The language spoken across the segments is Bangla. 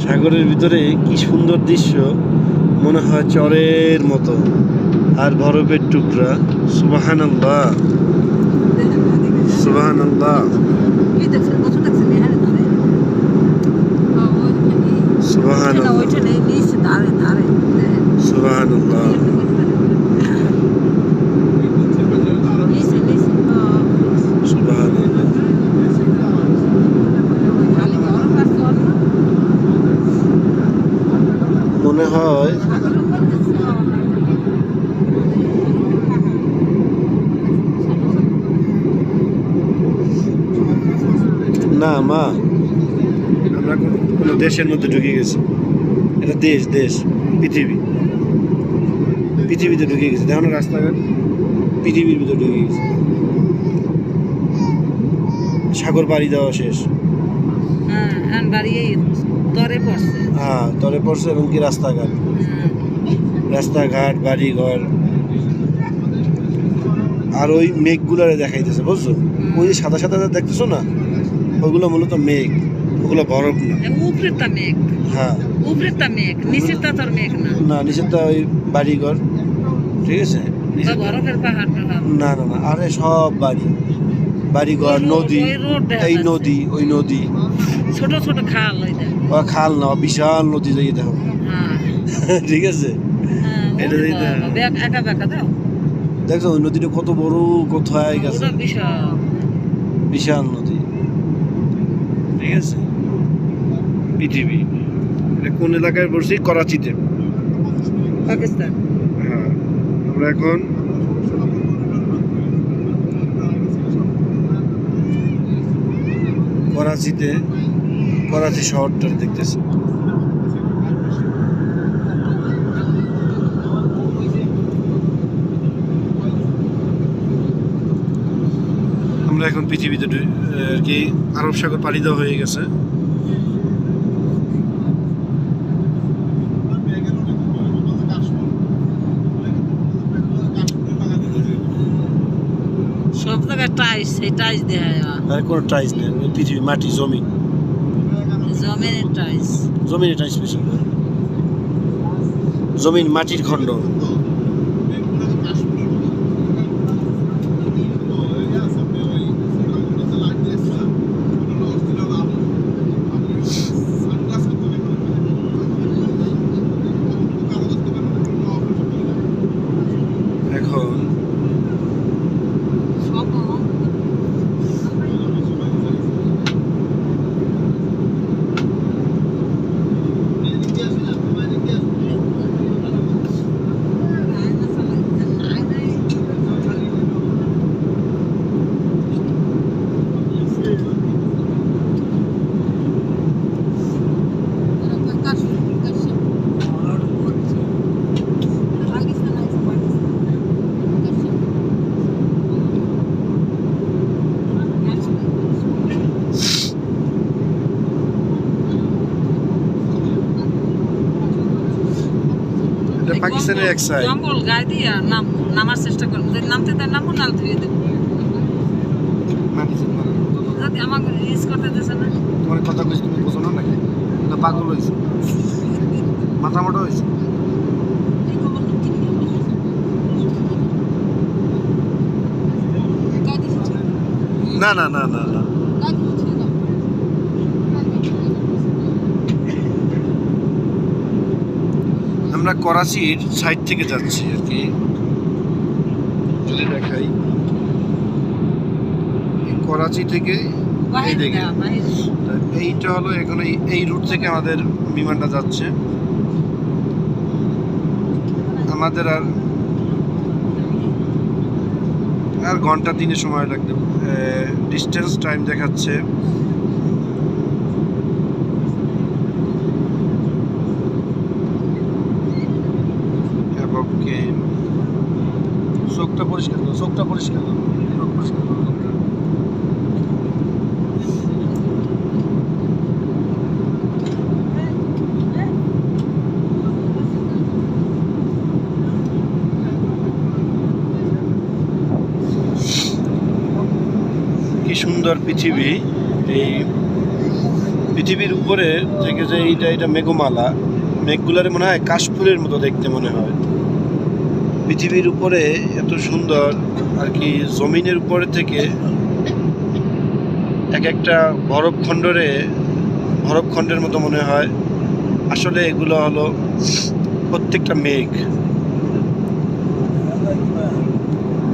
সাগরের ভিতরে কি সুন্দর দৃশ্য, মনে হয় চরের মতো, আর বরফের টুকরা। সুবহানাল্লাহ, সুবহানাল্লাহ, সুবহানাল্লাহ, সুবহানাল্লাহ। মনে হয় না মা, আমরা কোনো দেশের মধ্যে ঢুকে গেছি। এটা দেশ, দেশ, পৃথিবীতে ঢুকে গেছি। দেখো না রাস্তাঘাট, পৃথিবীর ভিতরে ঢুকে গেছি। সাগর পাড়ি দেওয়া শেষ। হ্যাঁ, তরে পড়ছে। এবং কি রাস্তাঘাট, বাড়িঘর, আর ওই মেঘগুলারে দেখাইতেছে, বুঝছো? ওই যে সাদা সাদা দেখতেছো না, ওগুলো মূলত মেঘ, ওগুলো বরফ না। হ্যাঁ, না, নিচেরটা ওই বাড়িঘর, ঠিক আছে। না না না, আরে সব বাড়িঘর, নদী, এই নদী, ওই নদী, ছোট ছোট খাল, খাল না, বিশাল নদী যাই দেখো। ঠিক আছে, এটা দেখছো ওই নদীটা কত বড়, কোথায় গেছে, বিশাল নদী। ঠিক আছে, পৃথিবী। এটা কোন এলাকায় পড়ছি? করাচিতে, পাকিস্তান। হ্যাঁ, আমরা এখন করাচি শহরটা দেখতেছি। আমরা এখন পৃথিবীতে আর কি আরব সাগর পাড়ি দেওয়া হয়ে গেছে। সব জায়গায় টাইস, সেই টাইস দেয়। আর কোনো টাইস নেই, পৃথিবী, মাটি, জমিনের টাইস বেশি, জমিন, মাটির খণ্ড। এখন পাকিস্তানের এক সাইড। জঙ্গল গায়ে দিয়ে নামার চেষ্টা করবো, যদি নামতে দেয় নামবো, নাল ধুয়ে দেবো। যদি আমাকে রিস্ক করতে দিয়েছে না, তোমার কথা কইছি, তুমি বোঝো না নাকি? না পাগল হয়েছে, মাথা মোটা হয়েছে। না না না না না, আমরা করাচির সাইড থেকে যাচ্ছি আর কি। যদি দেখাই, করাচি থেকে এইটা হলো, এখন এই রুট থেকে আমাদের বিমানটা যাচ্ছে। আমাদের আর ঘন্টা 3 সময় লাগবে। ডিস্টেন্স টাইম দেখাচ্ছে চোখটা পরিষ্কার করো, চোখ পরিষ্কার করো। কি সুন্দর পৃথিবী, এই পৃথিবীর উপরে থেকে যে এটা মেঘমালা, মেঘগুলার মনে হয় কাশফুলের মতো দেখতে মনে হয়। পৃথিবীর উপরে এত সুন্দর আর কি, জমিনের উপরে থেকে এক একটা বরফখণ্ডের মতো মনে হয়। আসলে এগুলো হলো প্রত্যেকটা মেঘ।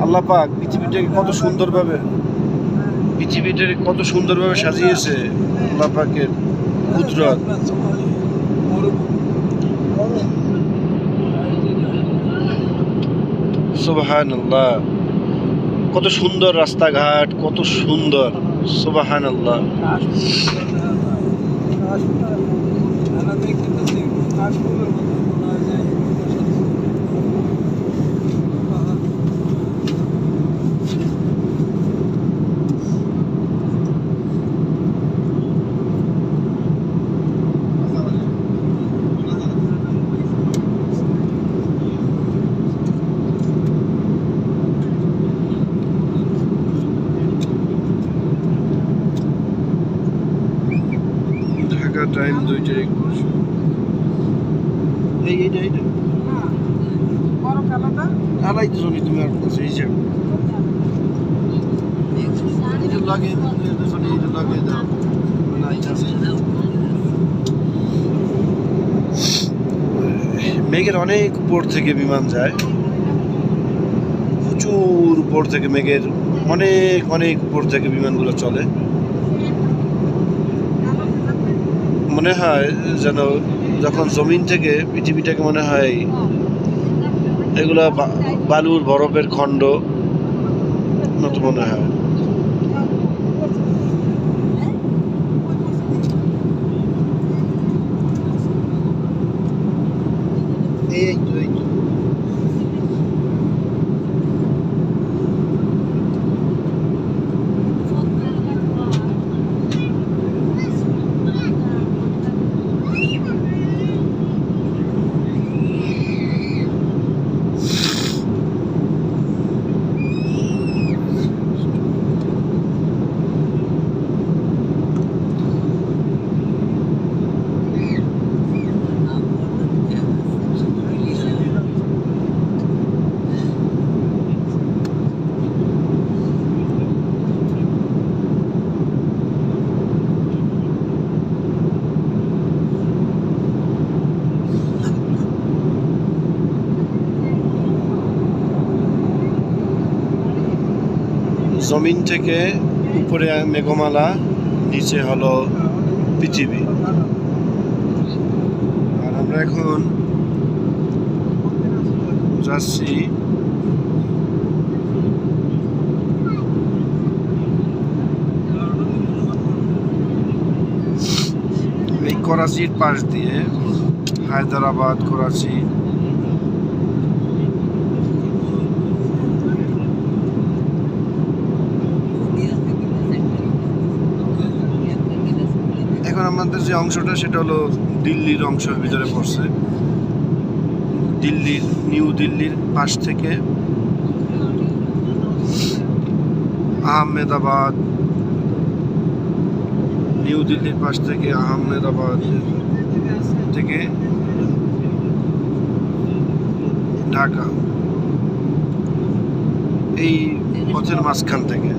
আল্লাহ পাক পৃথিবীটাকে কত সুন্দরভাবে সাজিয়েছে। আল্লাহ পাকের কুদরত। সুবহানাল্লাহ, কত সুন্দর রাস্তাঘাট, কত সুন্দর। সুবহানাল্লাহ। ঢাকা টাইম 2:21। এইটা বড় কালোটা আলাই তো জনি তুমি আর কাছে হিসাব এটা লাগে, এটা লাগে দাও না এটা মেঘের অনেক উপর থেকে বিমান যায়, প্রচুর উপর থেকে মেঘের অনেক উপর থেকে বিমানগুলো চলে। মনে হয় যেন যখন জমিন থেকে পৃথিবীটাকে মনে হয় এগুলা বালুর বরফের খণ্ড মতো মনে হয়। এই তো জমিন থেকে উপরে মেঘমালা, নিচে হলো পৃথিবী। আর আমরা এখন যাচ্ছি এই করাচির পাশ দিয়ে, হায়দ্রাবাদ, করাচি। এখন আমাদের যে অংশটা সেটা হলো দিল্লির অংশের ভিতরে পড়ছে। নিউ দিল্লির পাশ থেকে আহমেদাবাদ, নিউ দিল্লির পাশ থেকে আহমেদাবাদ থেকে ঢাকা, এই পথের মাঝখান থেকে